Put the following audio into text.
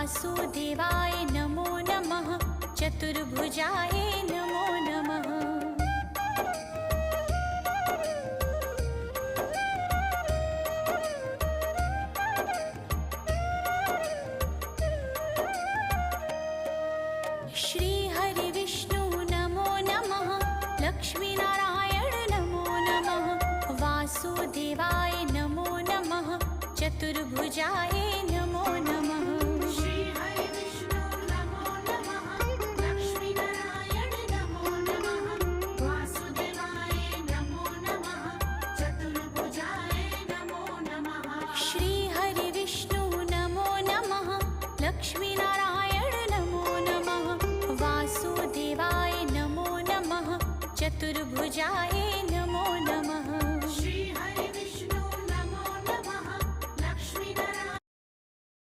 वासुदेवाय नमो नमः चतुर्भुजाय नमो नमः। श्री हरि विष्णु नमो नमः लक्ष्मीनारायण नमो नमः वासुदेवाय नमो नमः चतुर्भुजाय नमो नमः। श्री हरि विष्णु नमो नमः लक्ष्मीनारायण नमो नमः वासुदेवाय नमो नमः चतुर्भुजाय नमो नमः। श्री हरि विष्णु नमो नमः लक्ष्मीनारायण नमो नमः वासुदेवाय नमो नमः चतुर्भुजाय